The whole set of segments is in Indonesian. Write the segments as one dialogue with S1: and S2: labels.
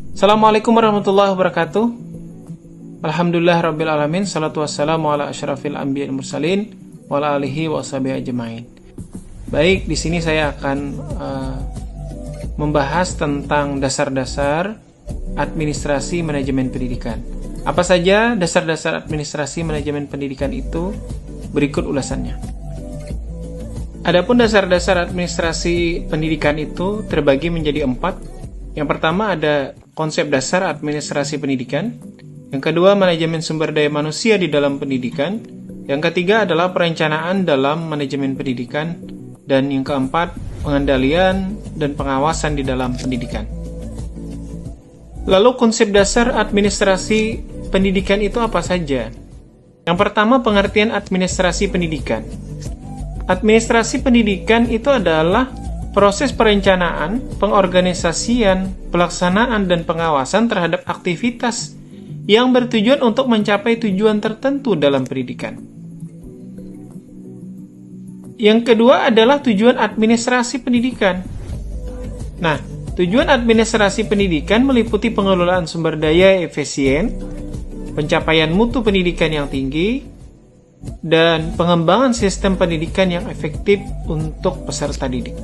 S1: Assalamualaikum warahmatullahi wabarakatuh. Alhamdulillah rabbil alamin. Salatu wassalamu ala asyrafil anbiya'il mursalin wa ala alihi wa sahbihi ajmain. Baik, di sini saya akan membahas tentang dasar-dasar administrasi manajemen pendidikan. Apa saja dasar-dasar administrasi manajemen pendidikan itu? Berikut ulasannya. Adapun dasar-dasar administrasi pendidikan itu terbagi menjadi 4. Yang pertama ada konsep dasar administrasi pendidikan. Yang kedua, manajemen sumber daya manusia di dalam pendidikan. Yang ketiga adalah perencanaan dalam manajemen pendidikan. Dan yang keempat, pengendalian dan pengawasan di dalam pendidikan. Lalu konsep dasar administrasi pendidikan itu apa saja? Yang pertama, pengertian administrasi pendidikan. Administrasi pendidikan itu adalah proses perencanaan, pengorganisasian, pelaksanaan, dan pengawasan terhadap aktivitas yang bertujuan untuk mencapai tujuan tertentu dalam pendidikan. Yang kedua adalah tujuan administrasi pendidikan. Nah, tujuan administrasi pendidikan meliputi pengelolaan sumber daya efisien, pencapaian mutu pendidikan yang tinggi, dan pengembangan sistem pendidikan yang efektif untuk peserta didik.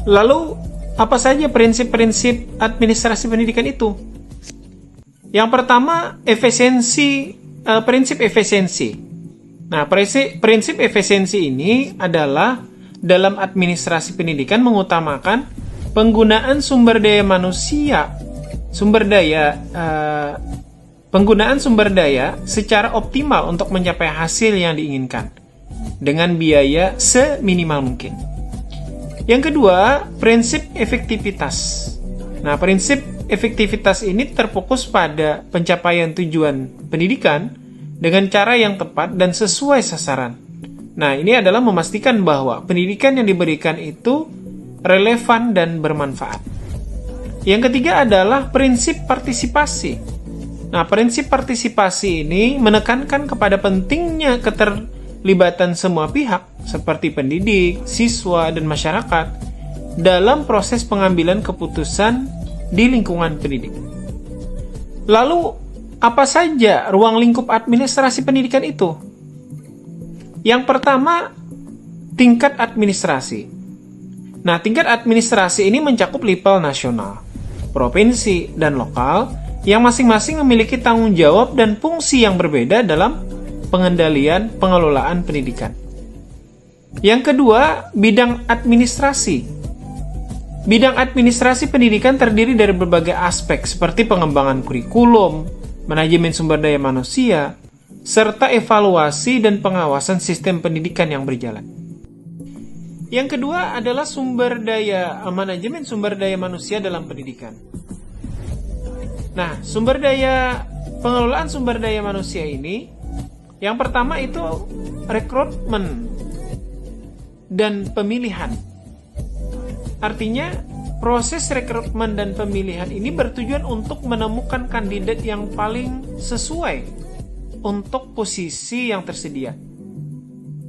S1: Lalu, apa saja prinsip-prinsip administrasi pendidikan itu? Yang pertama, prinsip efisiensi. Nah, prinsip efisiensi ini adalah dalam administrasi pendidikan mengutamakan penggunaan sumber daya manusia, penggunaan sumber daya secara optimal untuk mencapai hasil yang diinginkan dengan biaya seminimal mungkin. Yang kedua, prinsip efektivitas. Nah, prinsip efektivitas ini terfokus pada pencapaian tujuan pendidikan dengan cara yang tepat dan sesuai sasaran. Nah, ini adalah memastikan bahwa pendidikan yang diberikan itu relevan dan bermanfaat. Yang ketiga adalah prinsip partisipasi. Nah, prinsip partisipasi ini menekankan kepada pentingnya keterlibatan semua pihak seperti pendidik, siswa, dan masyarakat dalam proses pengambilan keputusan di lingkungan pendidik. Lalu, apa saja ruang lingkup administrasi pendidikan itu? Yang pertama, tingkat administrasi. Nah, tingkat administrasi ini mencakup level nasional, provinsi, dan lokal yang masing-masing memiliki tanggung jawab dan fungsi yang berbeda dalam pengendalian pengelolaan pendidikan. Yang kedua, bidang administrasi. Bidang administrasi pendidikan terdiri dari berbagai aspek seperti pengembangan kurikulum, manajemen sumber daya manusia, serta evaluasi dan pengawasan sistem pendidikan yang berjalan. Yang kedua adalah manajemen sumber daya manusia dalam pendidikan. Nah, pengelolaan sumber daya manusia ini, yang pertama itu rekrutmen dan pemilihan. Artinya, proses rekrutmen dan pemilihan ini bertujuan untuk menemukan kandidat yang paling sesuai untuk posisi yang tersedia.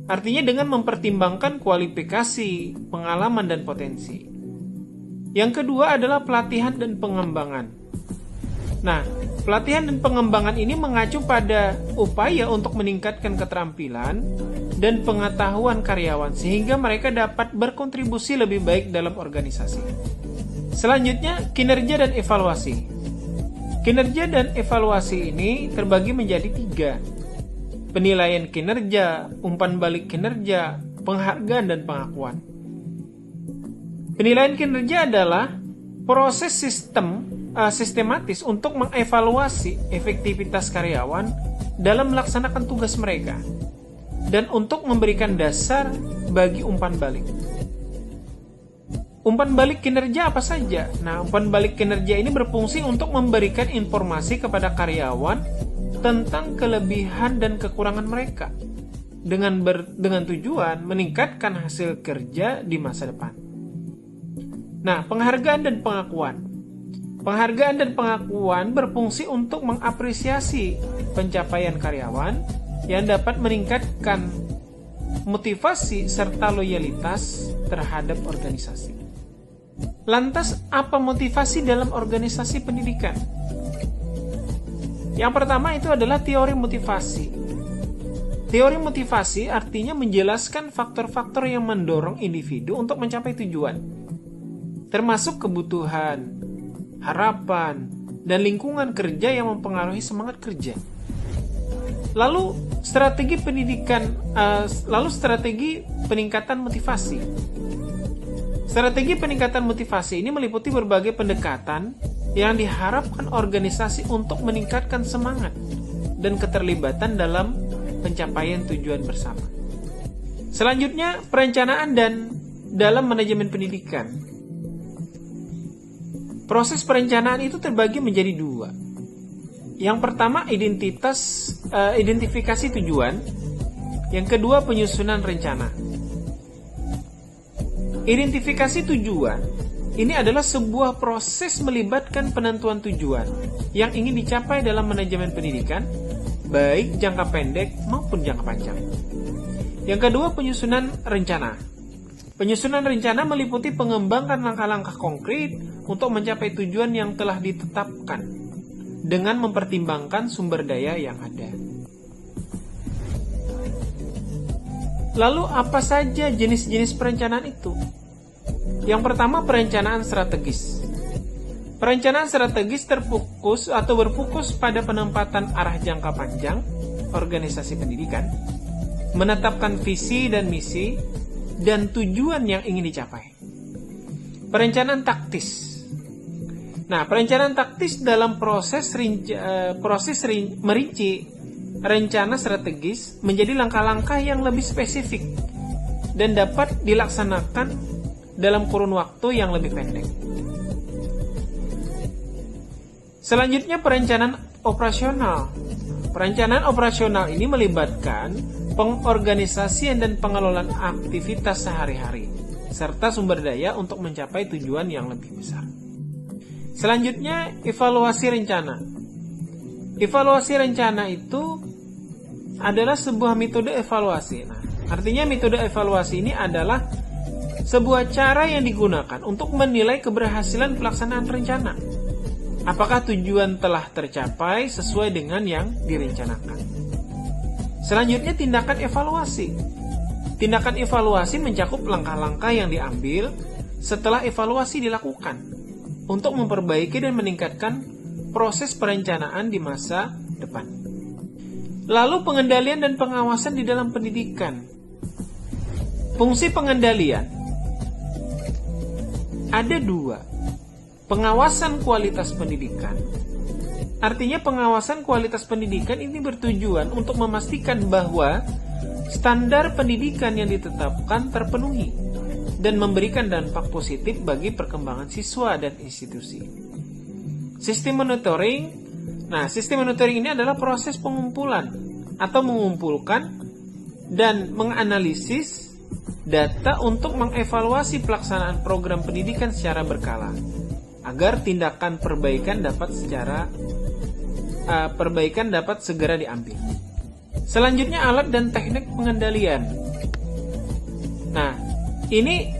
S1: Artinya dengan mempertimbangkan kualifikasi, pengalaman, dan potensi. Yang kedua adalah pelatihan dan pengembangan. Nah, pelatihan dan pengembangan ini mengacu pada upaya untuk meningkatkan keterampilan dan pengetahuan karyawan sehingga mereka dapat berkontribusi lebih baik dalam organisasi. Selanjutnya, kinerja dan evaluasi. Kinerja dan evaluasi ini terbagi menjadi 3. Penilaian kinerja, umpan balik kinerja, penghargaan, dan pengakuan. Penilaian kinerja adalah proses sistematis untuk mengevaluasi efektivitas karyawan dalam melaksanakan tugas mereka dan untuk memberikan dasar bagi umpan balik. Umpan balik kinerja apa saja? Nah, umpan balik kinerja ini berfungsi untuk memberikan informasi kepada karyawan tentang kelebihan dan kekurangan mereka dengan tujuan meningkatkan hasil kerja di masa depan. Nah, penghargaan dan pengakuan. Penghargaan dan pengakuan berfungsi untuk mengapresiasi pencapaian karyawan yang dapat meningkatkan motivasi serta loyalitas terhadap organisasi. Lantas, apa motivasi dalam organisasi pendidikan? Yang pertama itu adalah teori motivasi. Teori motivasi artinya menjelaskan faktor-faktor yang mendorong individu untuk mencapai tujuan, termasuk kebutuhan, harapan, dan lingkungan kerja yang mempengaruhi semangat kerja. Lalu strategi peningkatan motivasi. Strategi peningkatan motivasi ini meliputi berbagai pendekatan yang diharapkan organisasi untuk meningkatkan semangat dan keterlibatan dalam pencapaian tujuan bersama. Selanjutnya, perencanaan dan dalam manajemen pendidikan. Proses perencanaan itu terbagi menjadi dua. Yang pertama, identifikasi tujuan. Yang kedua, penyusunan rencana. Identifikasi tujuan ini adalah sebuah proses melibatkan penentuan tujuan yang ingin dicapai dalam manajemen pendidikan, baik jangka pendek maupun jangka panjang. Yang kedua, penyusunan rencana. Penyusunan rencana meliputi pengembangan langkah-langkah konkret untuk mencapai tujuan yang telah ditetapkan dengan mempertimbangkan sumber daya yang ada. Lalu apa saja jenis-jenis perencanaan itu? Yang pertama, perencanaan strategis. Perencanaan strategis berfokus pada penempatan arah jangka panjang organisasi pendidikan, menetapkan visi dan misi, dan tujuan yang ingin dicapai. Perencanaan taktis. Nah, perencanaan taktis dalam proses merinci rencana strategis menjadi langkah-langkah yang lebih spesifik dan dapat dilaksanakan dalam kurun waktu yang lebih pendek. Selanjutnya, perencanaan operasional. Perencanaan operasional ini melibatkan pengorganisasian dan pengelolaan aktivitas sehari-hari serta sumber daya untuk mencapai tujuan yang lebih besar. Selanjutnya, evaluasi rencana. Evaluasi rencana itu adalah sebuah metode evaluasi. Nah, artinya metode evaluasi ini adalah sebuah cara yang digunakan untuk menilai keberhasilan pelaksanaan rencana. Apakah tujuan telah tercapai sesuai dengan yang direncanakan. Selanjutnya, tindakan evaluasi. Tindakan evaluasi mencakup langkah-langkah yang diambil setelah evaluasi dilakukan untuk memperbaiki dan meningkatkan proses perencanaan di masa depan. Lalu, pengendalian dan pengawasan di dalam pendidikan. Fungsi pengendalian ada dua. Pengawasan kualitas pendidikan. Artinya, pengawasan kualitas pendidikan ini bertujuan untuk memastikan bahwa standar pendidikan yang ditetapkan terpenuhi dan memberikan dampak positif bagi perkembangan siswa dan institusi. Sistem monitoring. Nah, sistem monitoring ini adalah proses pengumpulan atau mengumpulkan dan menganalisis data untuk mengevaluasi pelaksanaan program pendidikan secara berkala agar tindakan perbaikan dapat segera diambil. Selanjutnya, alat dan teknik pengendalian. Nah, ini